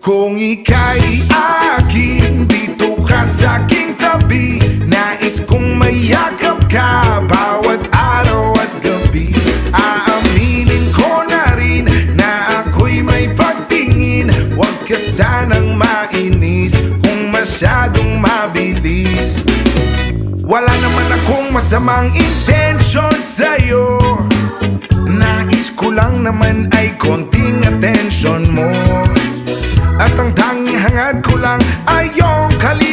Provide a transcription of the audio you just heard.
Kung ika'y akin, dito ka sa aking tabi. Nais kong mayakap ka bawat araw at gabi. Aaminin ko na rin na ako'y may pagtingin. Huwag ka sanang mainis kung masyadong mabilis. Wala naman akong masamang intensyon sa'yo. Nais ko lang naman ay konting atensyon mo. At ang tanging hangad ko lang ay iyong kalimutan.